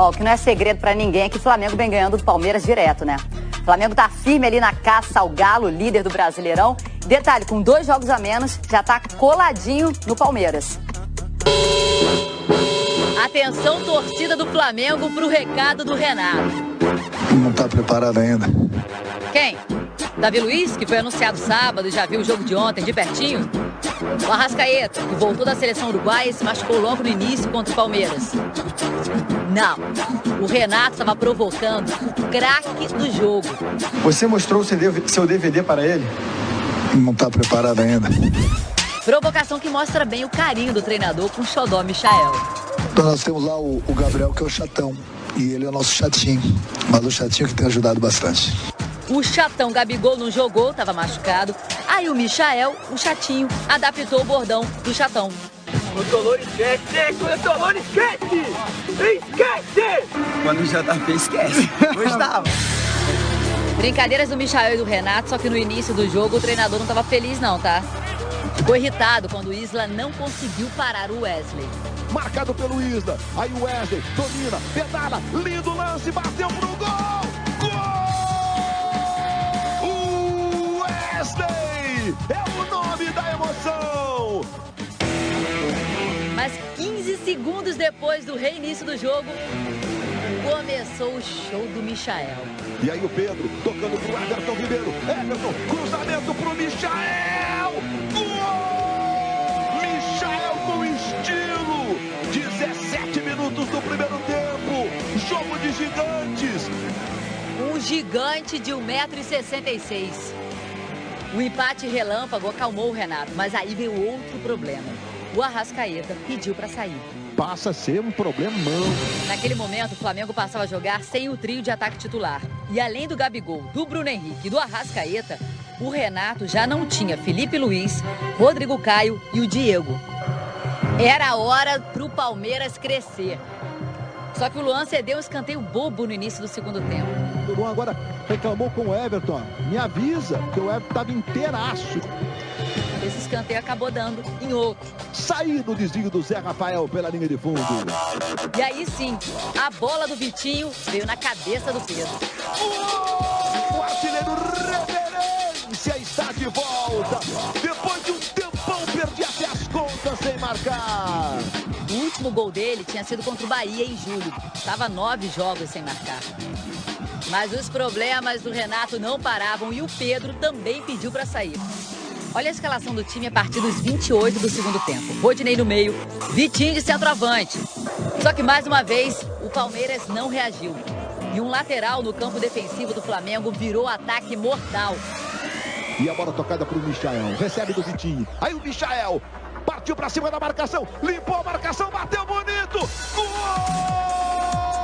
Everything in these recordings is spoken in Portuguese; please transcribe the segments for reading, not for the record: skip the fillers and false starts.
Ó, o que não é segredo pra ninguém é que o Flamengo vem ganhando do Palmeiras direto, né? O Flamengo tá firme ali na caça ao Galo, líder do Brasileirão. Detalhe, com 2 jogos a menos, já tá coladinho no Palmeiras. Atenção, torcida do Flamengo, pro recado do Renato. Não tá preparado ainda. Quem? Davi Luiz, que foi anunciado sábado e já viu o jogo de ontem de pertinho? O Arrascaeta, que voltou da seleção uruguaia e se machucou logo no início contra o Palmeiras? Não. O Renato estava provocando o craque do jogo. Você mostrou seu DVD para ele? Não tá preparado ainda. Provocação que mostra bem o carinho do treinador com o xodó Michael. Então nós temos lá o Gabriel, que é o chatão. E ele é o nosso chatinho. Mas o chatinho que tem ajudado bastante. O chatão Gabigol não jogou, estava machucado. Aí o Michael, o chatinho, adaptou o bordão do chatão. O Tolor esquece! Quando o Tolor esquece! Esquece! Quando o JP esquece. Gostava. Brincadeiras do Michael e do Renato, só que no início do jogo o treinador não estava feliz não, tá? Ficou irritado quando o Isla não conseguiu parar o Wesley. Marcado pelo Isla. Aí o Wesley domina, pedala, lindo lance, bateu pro gol! Gol! O Wesley é o nome da emoção! Mas 15 segundos depois do reinício do jogo, começou o show do Michael. E aí o Pedro tocando pro Everton Ribeiro. Everton, cruzamento pro Michael! Gol! Michael com estilo! 17 minutos do primeiro tempo. Jogo de gigantes. Um gigante de 1,66 m. O empate relâmpago acalmou o Renato, mas aí veio outro problema. O Arrascaeta pediu para sair. Passa a ser um problemão. Naquele momento, o Flamengo passava a jogar sem o trio de ataque titular. E além do Gabigol, do Bruno Henrique e do Arrascaeta, o Renato já não tinha Felipe Luiz, Rodrigo Caio e o Diego. Era a hora pro Palmeiras crescer. Só que o Luan cedeu um escanteio bobo no início do segundo tempo. O Luan agora reclamou com o Everton. Me avisa que o Everton estava inteiraço. Esse escanteio acabou dando em outro. Saí do desvio do Zé Rafael pela linha de fundo. E aí sim, a bola do Vitinho veio na cabeça do Pedro. O artilheiro Reverência está de volta. Depois de um tempão, perdi até as contas sem marcar. O último gol dele tinha sido contra o Bahia em julho. Estava 9 jogos sem marcar. Mas os problemas do Renato não paravam e o Pedro também pediu para sair. Olha a escalação do time a partir dos 28 do segundo tempo. Rodinei no meio, Vitinho de centroavante. Só que mais uma vez, o Palmeiras não reagiu. E um lateral no campo defensivo do Flamengo virou ataque mortal. E a bola tocada para o Michael. Recebe do Vitinho. Aí o Michael partiu para cima da marcação. Limpou a marcação, bateu bonito. Gol!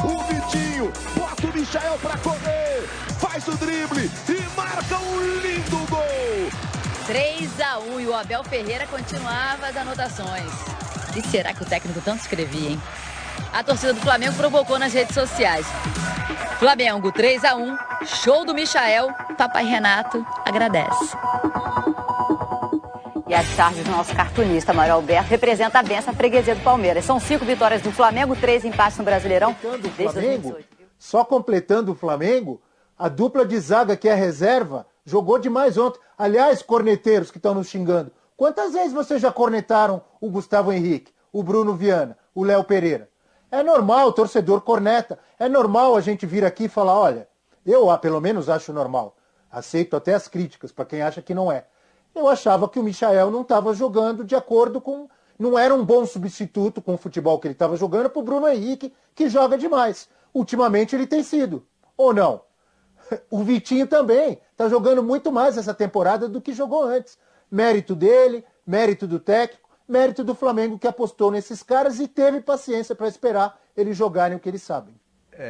O Vitinho bota o Michael para correr. Faz o drible e marca um lindo gol. 3-1 e o Abel Ferreira continuava as anotações. E será que o técnico tanto escrevia, hein? A torcida do Flamengo provocou nas redes sociais. Flamengo 3-1, show do Michael, Papai Renato agradece. E as charges do nosso cartunista, Mário Alberto, representa bem essa freguesia do Palmeiras. São 5 vitórias do Flamengo, 3 empates no Brasileirão desde 2018. Só completando o Flamengo, a dupla de zaga que é reserva jogou demais ontem. Aliás, corneteiros que estão nos xingando, quantas vezes vocês já cornetaram o Gustavo Henrique, o Bruno Viana, o Léo Pereira? É normal, o torcedor corneta. É normal a gente vir aqui e falar, olha, eu pelo menos acho normal. Aceito até as críticas para quem acha que não é. Eu achava que o Michael não estava jogando de acordo com... Não era um bom substituto com o futebol que ele estava jogando para o Bruno Henrique, que joga demais. Ultimamente ele tem sido. Ou não? O Vitinho também está jogando muito mais essa temporada do que jogou antes. Mérito dele, mérito do técnico, mérito do Flamengo que apostou nesses caras e teve paciência para esperar eles jogarem o que eles sabem.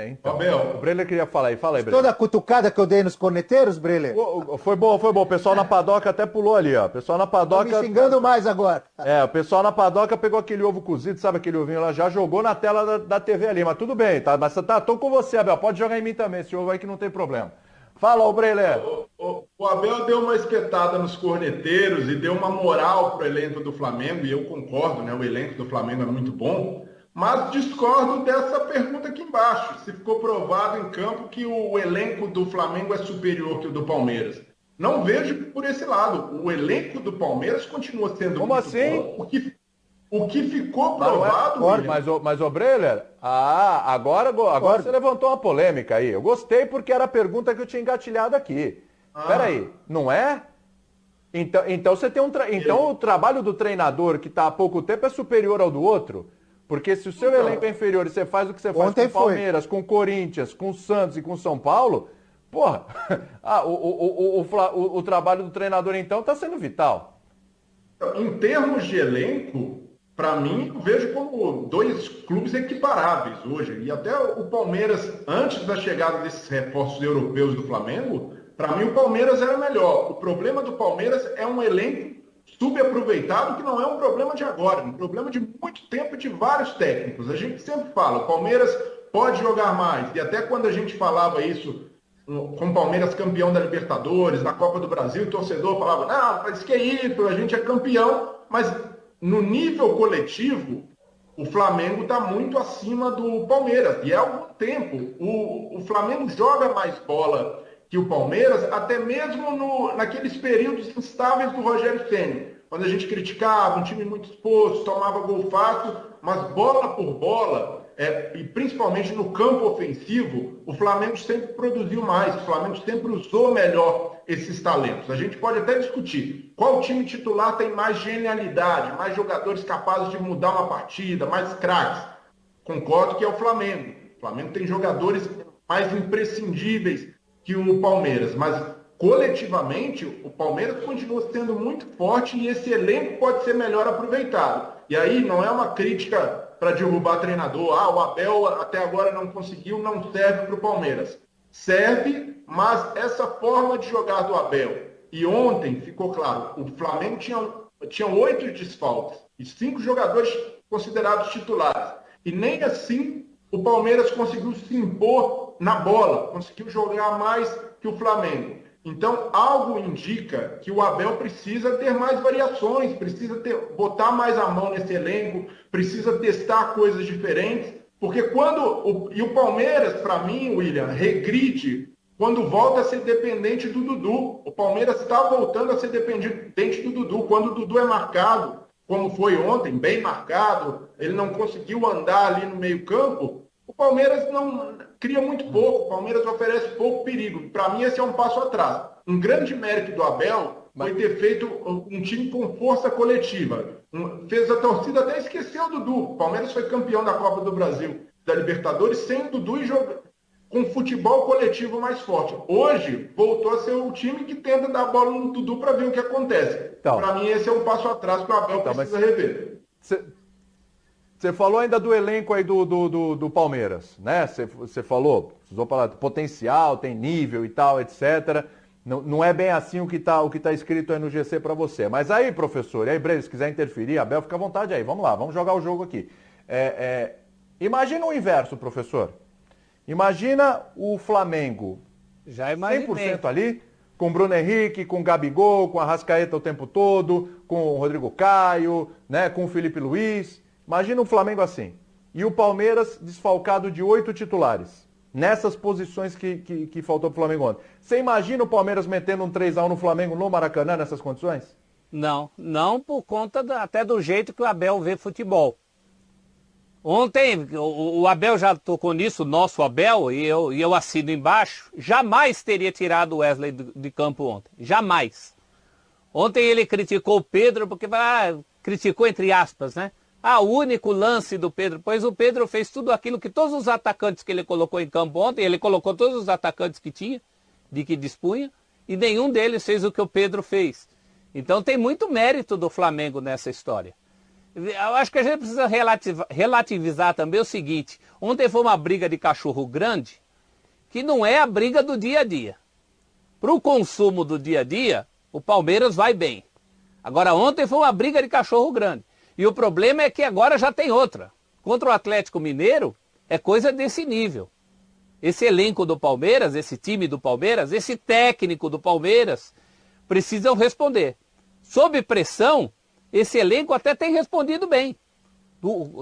Então. O Breler queria falar aí. Fala aí, Breler. Toda a cutucada que eu dei nos corneteiros, Breler? Foi bom, foi bom. O pessoal na padoca até pulou ali, ó. O pessoal na padoca... Tô me xingando mais agora. O pessoal na padoca pegou aquele ovo cozido, sabe aquele ovinho lá? Já jogou na tela da TV ali, mas tudo bem, tá? Mas tô com você, Abel. Pode jogar em mim também, esse ovo aí que não tem problema. Fala, ô Breler. O Abel deu uma espetada nos corneteiros e deu uma moral pro elenco do Flamengo, e eu concordo, né? O elenco do Flamengo é muito bom. mas discordo dessa pergunta aqui embaixo. Se ficou provado em campo que o elenco do Flamengo é superior que o do Palmeiras. Não vejo por esse lado. O elenco do Palmeiras continua sendo Como muito assim? bom. O que ficou provado... Mas o Breler, agora você levantou uma polêmica aí. Eu gostei porque era a pergunta que eu tinha engatilhado aqui. Peraí, não é? Então você tem então o trabalho do treinador que está há pouco tempo é superior ao do outro? Porque se o seu elenco é inferior e você faz o que você faz com o Palmeiras, com o Corinthians, com o Santos e com o São Paulo, porra, o trabalho do treinador então está sendo vital. Em termos de elenco, para mim, eu vejo como dois clubes equiparáveis hoje. E até o Palmeiras, antes da chegada desses reforços europeus do Flamengo, para mim o Palmeiras era melhor. O problema do Palmeiras é um elenco subaproveitado, que não é um problema de agora, é um problema de muito tempo, de vários técnicos. A gente sempre fala, o Palmeiras pode jogar mais. E até quando a gente falava isso com o Palmeiras campeão da Libertadores, na Copa do Brasil, o torcedor falava, não, mas que é isso, a gente é campeão, mas no nível coletivo, o Flamengo está muito acima do Palmeiras. E há algum tempo, o Flamengo joga mais bola que o Palmeiras, até mesmo naqueles períodos instáveis do Rogério Ceni, quando a gente criticava um time muito exposto, tomava gol fácil, mas bola por bola, e principalmente no campo ofensivo, o Flamengo sempre produziu mais, o Flamengo sempre usou melhor esses talentos. A gente pode até discutir qual time titular tem mais genialidade, mais jogadores capazes de mudar uma partida, mais craques. Concordo que é o Flamengo. O Flamengo tem jogadores mais imprescindíveis que o Palmeiras, mas coletivamente o Palmeiras continua sendo muito forte e esse elenco pode ser melhor aproveitado. E aí não é uma crítica para derrubar treinador, o Abel até agora não conseguiu, não serve para o Palmeiras. Serve, mas essa forma de jogar do Abel, e ontem ficou claro, o Flamengo tinha 8 desfalques e 5 jogadores considerados titulares, e nem assim o Palmeiras conseguiu se impor na bola, conseguiu jogar mais que o Flamengo. Então, algo indica que o Abel precisa ter mais variações, precisa botar mais a mão nesse elenco, precisa testar coisas diferentes, porque e o Palmeiras, para mim, William, regride quando volta a ser dependente do Dudu. O Palmeiras está voltando a ser dependente do Dudu. Quando o Dudu é marcado, como foi ontem, bem marcado, ele não conseguiu andar ali no meio-campo, o Palmeiras não cria muito pouco, o Palmeiras oferece pouco perigo. Para mim, esse é um passo atrás. Um grande mérito do Abel foi ter feito um time com força coletiva. Fez a torcida até esquecer o Dudu. O Palmeiras foi campeão da Copa do Brasil, da Libertadores, sem o Dudu e com futebol coletivo mais forte. Hoje, voltou a ser o time que tenta dar a bola no Dudu para ver o que acontece. Então, para mim, esse é um passo atrás que o Abel precisa rever. Você falou ainda do elenco aí do Palmeiras, né? Você falou, precisou falar do potencial, tem nível e tal, etc. Não é bem assim o que tá escrito aí no GC para você. Mas aí, professor, e aí, Breno, se quiser interferir, Abel, fica à vontade aí. Vamos lá, vamos jogar o jogo aqui. Imagina o inverso, professor. Imagina o Flamengo já imaginei. 100% ali, com o Bruno Henrique, com o Gabigol, com a Arrascaeta o tempo todo, com o Rodrigo Caio, né, com o Felipe Luiz. Imagina um Flamengo assim. E o Palmeiras desfalcado de 8 titulares. Nessas posições que faltou pro Flamengo ontem. Você imagina o Palmeiras metendo um 3-1 no Flamengo no Maracanã nessas condições? Não por conta até do jeito que o Abel vê futebol. Ontem, o Abel já tocou nisso, o nosso Abel, e eu assino embaixo, jamais teria tirado o Wesley de campo ontem. Jamais. Ontem ele criticou o Pedro, porque criticou entre aspas, né? O único lance do Pedro, pois o Pedro fez tudo aquilo que todos os atacantes que ele colocou em campo ontem, ele colocou todos os atacantes que tinha, de que dispunha, e nenhum deles fez o que o Pedro fez. Então tem muito mérito do Flamengo nessa história. Eu acho que a gente precisa relativizar também o seguinte, ontem foi uma briga de cachorro grande, que não é a briga do dia a dia. Para o consumo do dia a dia, o Palmeiras vai bem. Agora ontem foi uma briga de cachorro grande. E o problema é que agora já tem outra. Contra o Atlético Mineiro, é coisa desse nível. Esse elenco do Palmeiras, esse time do Palmeiras, esse técnico do Palmeiras, precisam responder. Sob pressão, esse elenco até tem respondido bem.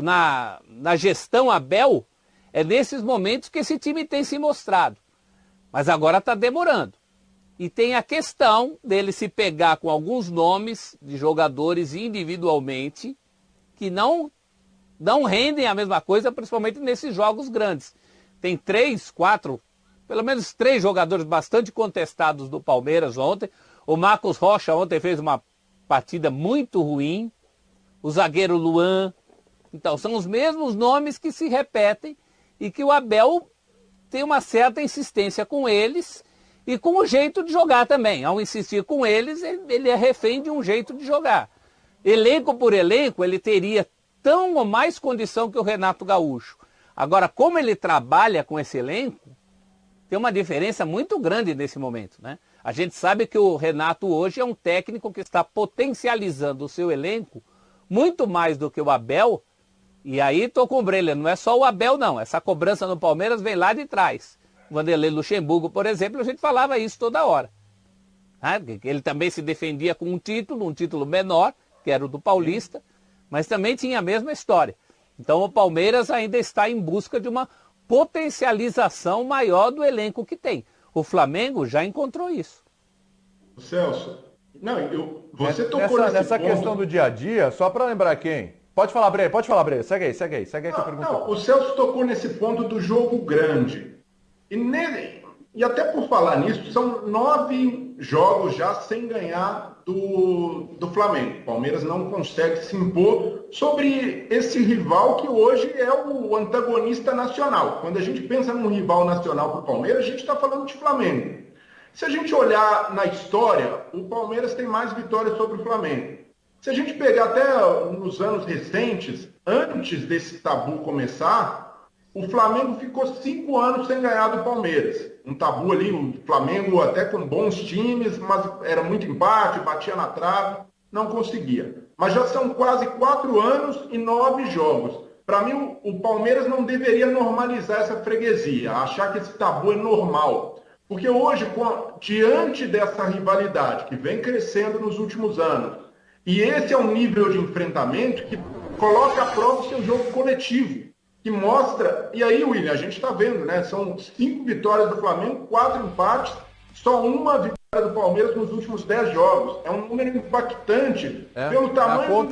na gestão Abel, é nesses momentos que esse time tem se mostrado. Mas agora está demorando. E tem a questão dele se pegar com alguns nomes de jogadores individualmente que não rendem a mesma coisa, principalmente nesses jogos grandes. Tem 3, 4, pelo menos 3 jogadores bastante contestados do Palmeiras ontem. O Marcos Rocha ontem fez uma partida muito ruim. O zagueiro Luan. Então, são os mesmos nomes que se repetem e que o Abel tem uma certa insistência com eles e com o jeito de jogar também. Ao insistir com eles, ele é refém de um jeito de jogar. Elenco por elenco, ele teria tão ou mais condição que o Renato Gaúcho. Agora, como ele trabalha com esse elenco, tem uma diferença muito grande nesse momento, né? A gente sabe que o Renato hoje é um técnico que está potencializando o seu elenco muito mais do que o Abel. E aí estou com o Breler, não é só o Abel não, essa cobrança no Palmeiras vem lá de trás. O Vanderlei Luxemburgo, por exemplo, a gente falava isso toda hora. Ele também se defendia com um título menor, que era o do Paulista, mas também tinha a mesma história. Então o Palmeiras ainda está em busca de uma potencialização maior do elenco que tem. O Flamengo já encontrou isso. Celso, você tocou nessa questão do dia a dia, só para lembrar quem? Pode falar, Bre, segue aí que eu pergunto. O Celso tocou nesse ponto do jogo grande. E até por falar nisso, são 9 jogos já sem ganhar do Flamengo. O Palmeiras não consegue se impor sobre esse rival que hoje é o antagonista nacional. Quando a gente pensa num rival nacional para o Palmeiras, a gente está falando de Flamengo. Se a gente olhar na história, o Palmeiras tem mais vitórias sobre o Flamengo. Se a gente pegar até nos anos recentes, antes desse tabu começar, o Flamengo ficou 5 anos sem ganhar do Palmeiras. Um tabu ali, o Flamengo até com bons times, mas era muito empate, batia na trave, não conseguia. Mas já são quase 4 anos e 9 jogos. Para mim, o Palmeiras não deveria normalizar essa freguesia, achar que esse tabu é normal. Porque hoje, diante dessa rivalidade que vem crescendo nos últimos anos, e esse é um nível de enfrentamento que coloca à prova o seu jogo coletivo, que mostra... E aí, William, a gente está vendo, né? São 5 vitórias do Flamengo, 4 empates, só uma vitória do Palmeiras nos últimos 10 jogos. É um número impactante pelo tamanho...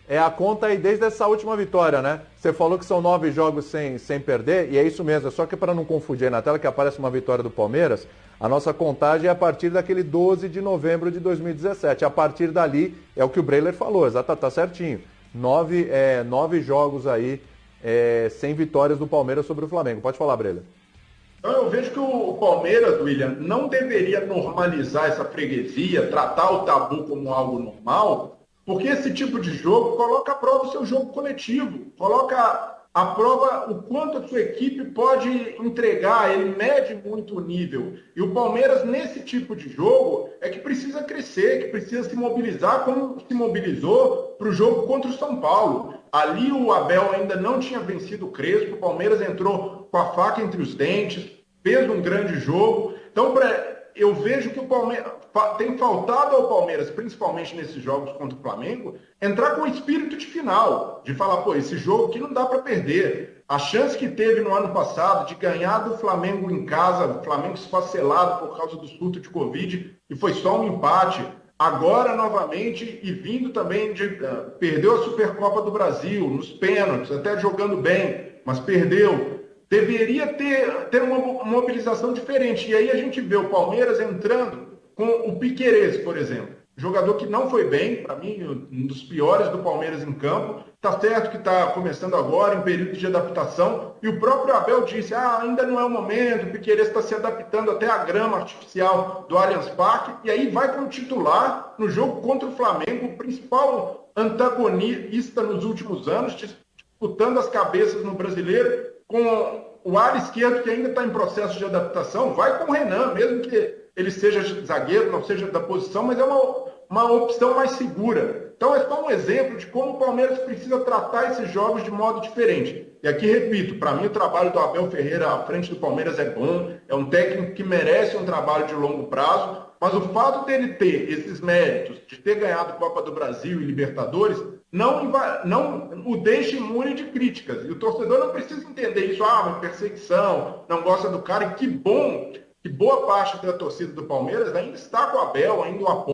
É a conta aí desde essa última vitória, né? Você falou que são 9 jogos sem perder, e é isso mesmo. É só que para não confundir aí na tela que aparece uma vitória do Palmeiras, a nossa contagem é a partir daquele 12 de novembro de 2017. A partir dali, é o que o Breler falou, exato, tá certinho. 9 jogos aí sem vitórias do Palmeiras sobre o Flamengo. Pode falar, Breler. Então eu vejo que o Palmeiras, William, não deveria normalizar essa freguesia, tratar o tabu como algo normal, porque esse tipo de jogo coloca à prova o seu jogo coletivo, coloca à prova o quanto a sua equipe pode entregar, ele mede muito o nível. E o Palmeiras, nesse tipo de jogo, é que precisa crescer, que precisa se mobilizar como se mobilizou para o jogo contra o São Paulo. Ali o Abel ainda não tinha vencido o Crespo, o Palmeiras entrou com a faca entre os dentes, fez um grande jogo. Então, eu vejo que o Palmeiras tem faltado ao Palmeiras, principalmente nesses jogos contra o Flamengo, entrar com o espírito de final, de falar, pô, esse jogo aqui não dá para perder. A chance que teve no ano passado de ganhar do Flamengo em casa, o Flamengo esfacelado por causa do surto de Covid, e foi só um empate. Agora, novamente, e vindo também perdeu a Supercopa do Brasil, nos pênaltis, até jogando bem, mas perdeu. Deveria ter uma mobilização diferente. E aí a gente vê o Palmeiras entrando com o Piquerez, por exemplo. Jogador que não foi bem, para mim, um dos piores do Palmeiras em campo. Está certo que está começando agora, em período de adaptação. E o próprio Abel disse, ainda não é o momento, o Piquerez está se adaptando até à grama artificial do Allianz Parque. E aí vai como titular no jogo contra o Flamengo, o principal antagonista nos últimos anos, disputando as cabeças no Brasileiro, com o ala esquerdo que ainda está em processo de adaptação, vai com o Renan, mesmo que ele seja zagueiro, não seja da posição, mas é uma opção mais segura. Então é só um exemplo de como o Palmeiras precisa tratar esses jogos de modo diferente. E aqui, repito, para mim o trabalho do Abel Ferreira à frente do Palmeiras é bom, é um técnico que merece um trabalho de longo prazo, mas o fato dele ter esses méritos, de ter ganhado Copa do Brasil e Libertadores, não o deixa imune de críticas. E o torcedor não precisa entender isso, perseguição, não gosta do cara. E que bom, que boa parte da torcida do Palmeiras ainda está com o Abel, ainda o apoia.